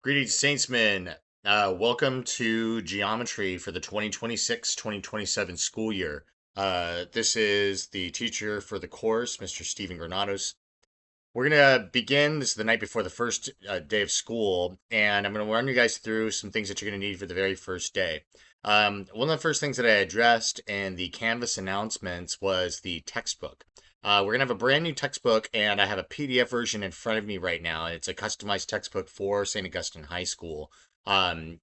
Greetings, Saintsmen. Welcome to Geometry for the 2026-2027 school year. This is the teacher for the course, Mr. Stephen Granados. We're going to begin. This is the night before the first day of school, and I'm going to run you guys through some things that you're going to need for the very first day. One of the first things that I addressed in the Canvas announcements was the textbook. We're going to have a brand new textbook, and I have a PDF version in front of me right now. It's a customized textbook for St. Augustine High School.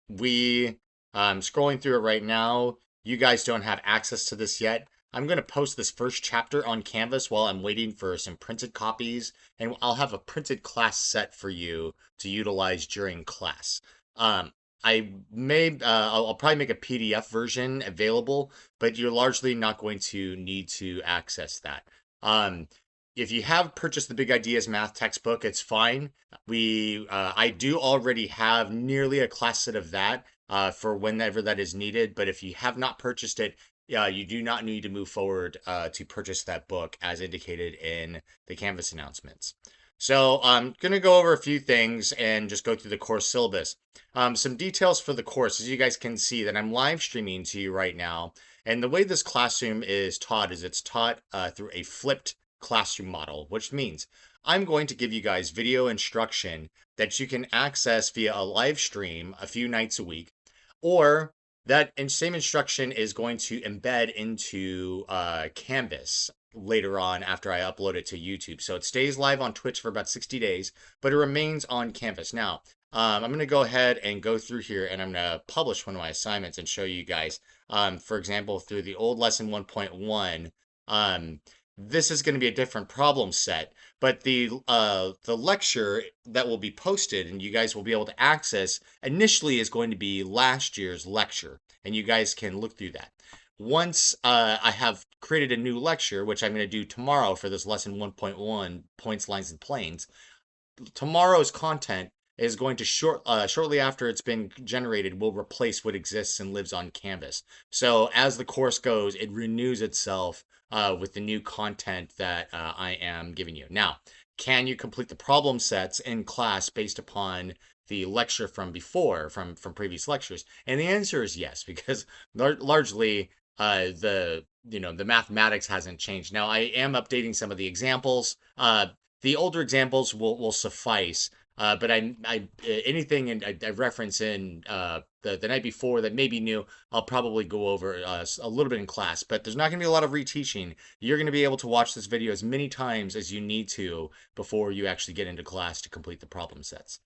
We scrolling through it right now. You guys don't have access to this yet. I'm going to post this first chapter on Canvas while I'm waiting for some printed copies, and I'll have a printed class set for you to utilize during class. I'll probably make a PDF version available, but you're largely not going to need to access that. Um, if you have purchased the Big Ideas Math textbook, it's fine. I do already have nearly a class set of that for whenever that is needed. But if you have not purchased it, you do not need to move forward to purchase that book as indicated in the Canvas announcements. So I'm going to go over a few things and just go through the course syllabus. Some details for the course, as you guys can see that I'm live streaming to you right now. And the way this classroom is taught is it's taught through a flipped classroom model, which means I'm going to give you guys video instruction that you can access via a live stream a few nights a week, or that same instruction is going to embed into Canvas later on after I upload it to YouTube. So it stays live on Twitch for about 60 days, but it remains on Canvas. Now, I'm going to go ahead and go through here and I'm going to publish one of my assignments and show you guys. For example, through the old lesson 1.1, this is going to be a different problem set, but the lecture that will be posted and you guys will be able to access initially is going to be last year's lecture, and you guys can look through that. Once I have created a new lecture, which I'm going to do tomorrow for this lesson 1.1, points, lines, and planes, tomorrow's content is going to shortly after it's been generated will replace what exists and lives on Canvas. So as the course goes, it renews itself with the new content that I am giving you. Now, can you complete the problem sets in class based upon the lecture from before, from previous lectures? And the answer is yes, because largely the mathematics hasn't changed. Now I am updating some of the examples. The older examples will suffice. But anything I reference in the night before that may be new, I'll probably go over a little bit in class. But there's not going to be a lot of reteaching. You're going to be able to watch this video as many times as you need to before you actually get into class to complete the problem sets.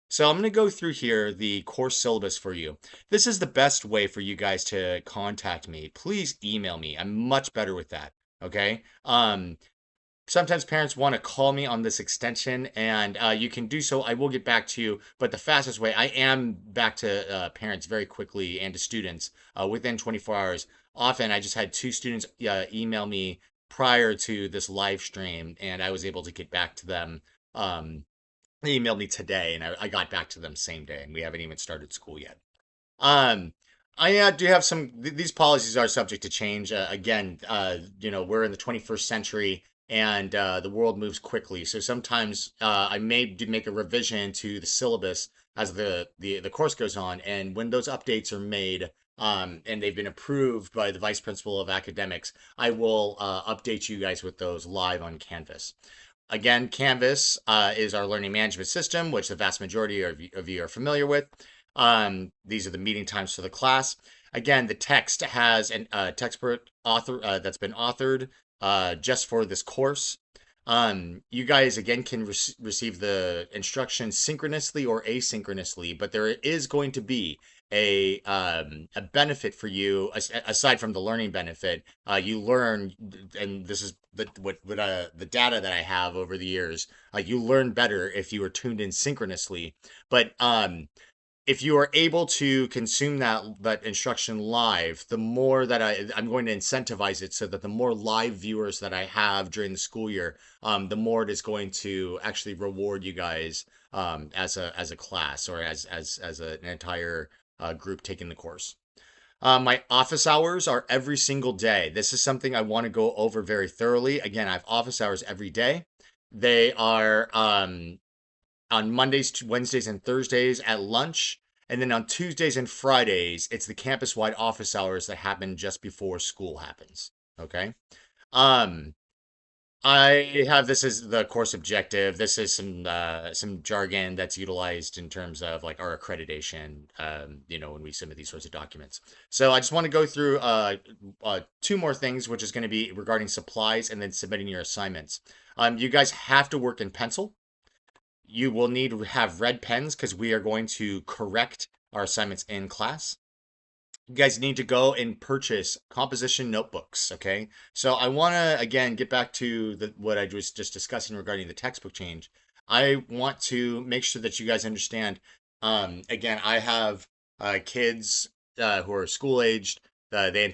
So I'm going to go through here the course syllabus for you. This is the best way for you guys to contact me. Please email me. I'm much better with that. Okay. Sometimes parents want to call me on this extension, and you can do so. I will get back to you, but the fastest way, I am back to parents very quickly and to students within 24 hours. Often, I just had two students email me prior to this live stream, and I was able to get back to them. They emailed me today, and I got back to them same day, and we haven't even started school yet. Um, I do have these policies are subject to change. Again, we're in the 21st century and the world moves quickly. So sometimes I may make a revision to the syllabus as the course goes on. And when those updates are made and they've been approved by the Vice Principal of Academics, I will update you guys with those live on Canvas. Again, Canvas is our learning management system, which the vast majority of you are familiar with. These are the meeting times for the class. Again, the text has a textbook author that's been authored just for this course. You guys again can receive the instructions synchronously or asynchronously, but there is going to be a benefit for you aside from the learning benefit. You learn, and this is the data that I have over the years. You learn better if you are tuned in synchronously, but if you are able to consume that instruction live, the more that I'm going to incentivize it so that the more live viewers that I have during the school year, the more it is going to actually reward you guys as a class or as an entire group taking the course. My office hours are every single day. This is something I want to go over very thoroughly. Again, I have office hours every day. They are on Mondays, Wednesdays, and Thursdays at lunch. And then on Tuesdays and Fridays, it's the campus-wide office hours that happen just before school happens. Okay. Um, I have this as the course objective. This is some jargon that's utilized in terms of like our accreditation, when we submit these sorts of documents. So I just want to go through two more things, which is going to be regarding supplies and then submitting your assignments. You guys have to work in pencil. You will need to have red pens because we are going to correct our assignments in class. You guys need to go and purchase composition notebooks. Okay. So I want to again get back to what I was just discussing regarding the textbook change. I want to make sure that you guys understand. Again, I have kids who are school aged. They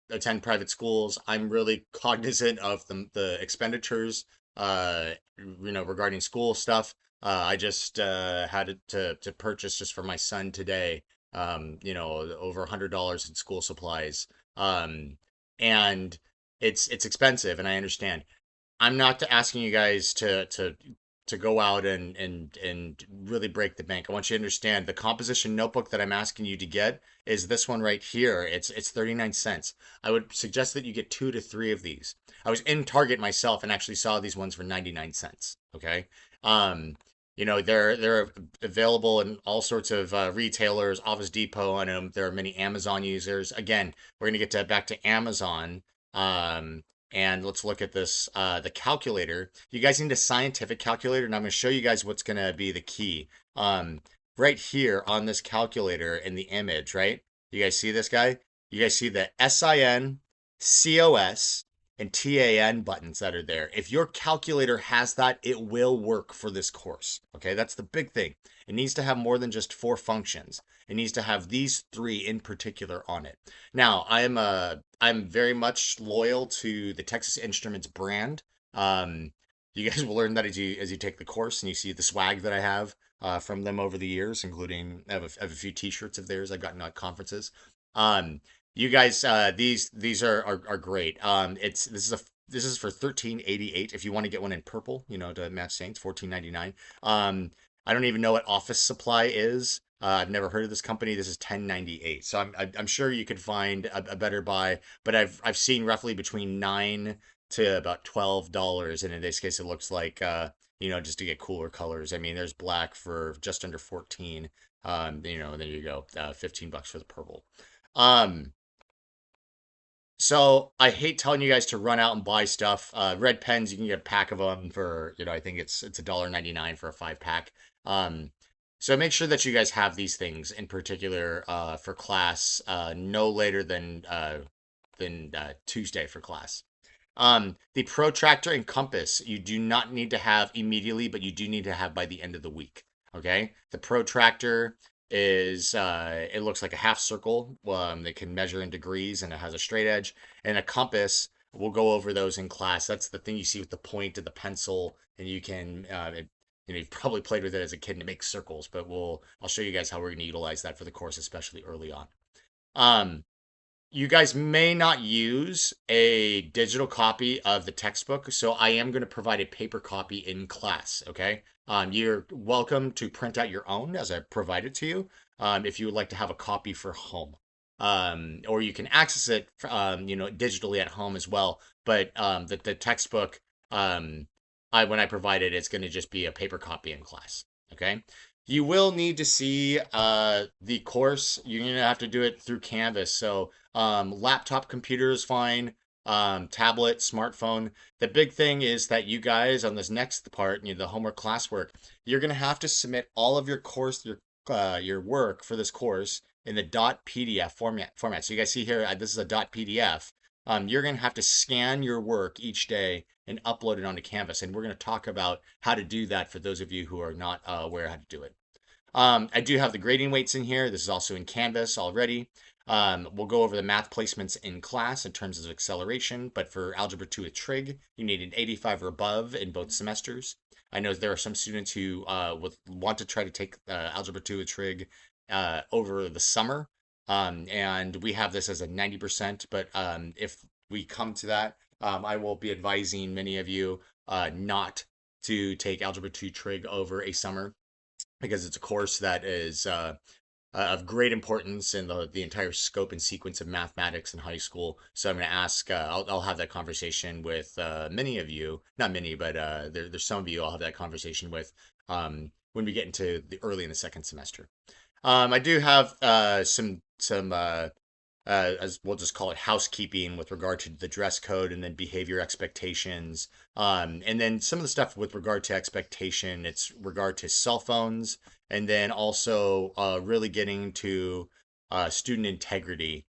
attend private schools. I'm really cognizant of the expenditures. Regarding school stuff. I just had to purchase just for my son today over $100 in school supplies. And it's expensive, and I understand. I'm not asking you guys to go out and really break the bank. I want you to understand the composition notebook that I'm asking you to get is this one right here. It's 39 cents. I would suggest that you get 2 to 3 of these. I was in Target myself and actually saw these ones for 99 cents. Okay. Um, they're available in all sorts of retailers, Office Depot on them. There are many Amazon users. Again, we're going to get back to Amazon. And let's look at this, the calculator. You guys need a scientific calculator, and I'm going to show you guys what's going to be the key. Right here on this calculator in the image, right? You guys see this guy? You guys see the SIN, COS, and TAN buttons that are there. If your calculator has that, it will work for this course. Okay, that's the big thing. It needs to have more than just 4 functions. It needs to have these 3 in particular on it. Now, I'm very much loyal to the Texas Instruments brand. You guys will learn that as you take the course and you see the swag that I have from them over the years, including I have a few T-shirts of theirs I've gotten at conferences. You guys, these are great. This is for $13.88. If you want to get one in purple, to match Saints, $14.99. I don't even know what Office Supply is. I've never heard of this company. This is $10.98. So I'm sure you could find a better buy, but I've seen roughly between $9 to about $12, and in this case, it looks like just to get cooler colors. I mean, there's black for just under 14. There you go, $15 for the purple. So I hate telling you guys to run out and buy stuff. Red pens, you can get a pack of them for, I think it's $1.99 for a 5 pack. So make sure that you guys have these things in particular for class no later than Tuesday for class. The protractor and compass you do not need to have immediately, but you do need to have by the end of the week. Okay, the protractor is it looks like a half circle. They can measure in degrees and it has a straight edge. And a compass, we'll go over those in class. That's the thing you see with the point of the pencil, and you can you've probably played with it as a kid and it makes circles, but I'll show you guys how we're going to utilize that for the course, especially early on. You guys may not use a digital copy of the textbook, so I am going to provide a paper copy in class, okay? You're welcome to print out your own as I provide it to you, if you would like to have a copy for home. Or you can access it, digitally at home as well. But the textbook, when I provide it, it's going to just be a paper copy in class, okay? You will need to see the course. You're going to have to do it through Canvas. So laptop computer is fine, tablet, smartphone. The big thing is that you guys on this next part, the homework classwork, you're going to have to submit all of your course, your work for this course in the .pdf format. So you guys see here, this is a .pdf. You're going to have to scan your work each day and upload it onto Canvas. And we're going to talk about how to do that for those of you who are not aware how to do it. I do have the grading weights in here. This is also in Canvas already. We'll go over the math placements in class in terms of acceleration, but for Algebra 2 with trig, you need an 85 or above in both semesters. I know there are some students who would want to try to take Algebra 2 with trig over the summer, and we have this as a 90%, but if we come to that, I will be advising many of you not to take Algebra 2 trig over a summer. because it's a course that is of great importance in the entire scope and sequence of mathematics in high school. So I'm going to ask, I'll have that conversation with many of you, not many, but there's some of you I'll have that conversation with when we get into the early in the second semester. I do have as we'll just call it housekeeping with regard to the dress code and then behavior expectations. And then some of the stuff with regard to expectation, it's regard to cell phones, and then also really getting to student integrity,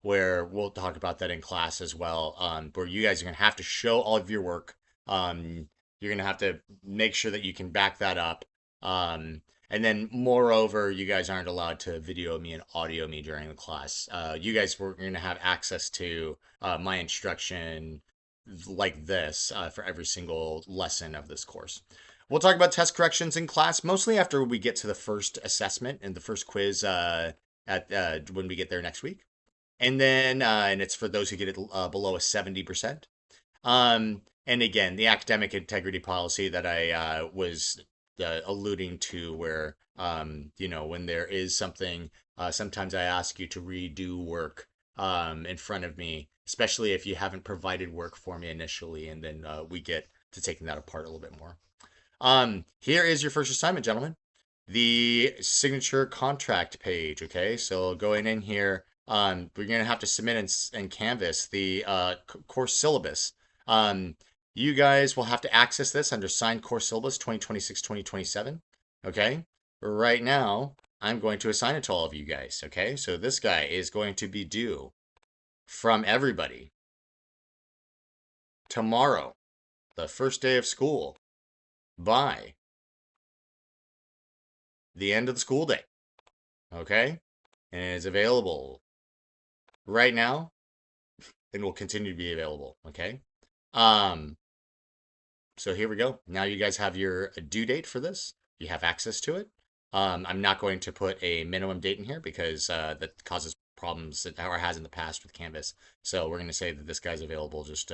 where we'll talk about that in class as well, where you guys are going to have to show all of your work. You're going to have to make sure that you can back that up. And then, moreover, you guys aren't allowed to video me and audio me during the class. You guys were going to have access to my instruction like this for every single lesson of this course. We'll talk about test corrections in class, mostly after we get to the first assessment and the first quiz at when we get there next week. And then, and it's for those who get it below a 70%. And again, the academic integrity policy that I was alluding to, where when there is something, sometimes I ask you to redo work in front of me, especially if you haven't provided work for me initially, and then we get to taking that apart a little bit more. Here is your first assignment, gentlemen. The signature contract page. Okay, so going in here, we're gonna have to submit in Canvas the course syllabus. You guys will have to access this under signed course syllabus 2026-2027. Okay, right now I'm going to assign it to all of you guys. Okay, so this guy is going to be due from everybody tomorrow, the first day of school, by the end of the school day. Okay, and it is available right now and will continue to be available. Okay, so here we go. Now you guys have your due date for this. You have access to it. I'm not going to put a minimum date in here because that causes problems or has in the past with Canvas. So we're going to say that this guy's available, just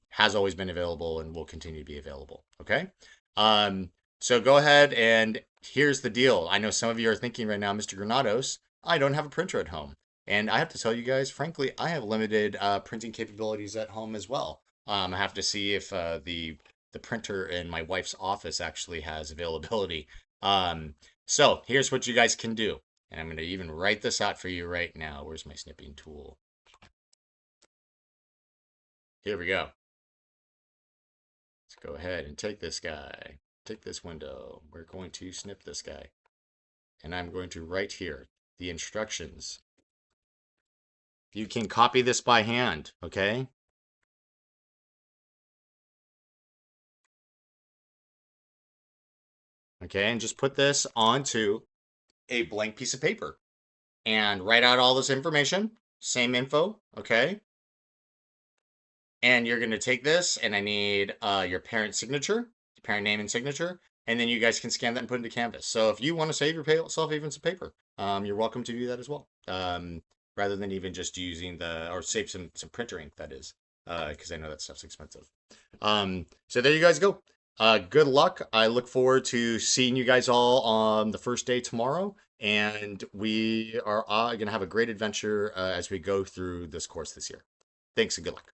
has always been available and will continue to be available. Okay. So go ahead, and here's the deal. I know some of you are thinking right now, Mr. Granados, I don't have a printer at home. And I have to tell you guys, frankly, I have limited printing capabilities at home as well. I have to see if the printer in my wife's office actually has availability. So here's what you guys can do. And I'm going to even write this out for you right now. Where's my snipping tool? Here we go. Let's go ahead and take this guy. Take this window. We're going to snip this guy. And I'm going to write here the instructions. You can copy this by hand, okay? Okay, and just put this onto a blank piece of paper and write out all this information, same info, okay? And you're going to take this, and I need your parent signature, parent name and signature, and then you guys can scan that and put it into Canvas. So if you want to save yourself even some paper, you're welcome to do that as well, rather than even just using or save some printer ink, that is, because I know that stuff's expensive. So there you guys go. Good luck. I look forward to seeing you guys all on the first day tomorrow. And we are going to have a great adventure as we go through this course this year. Thanks and good luck.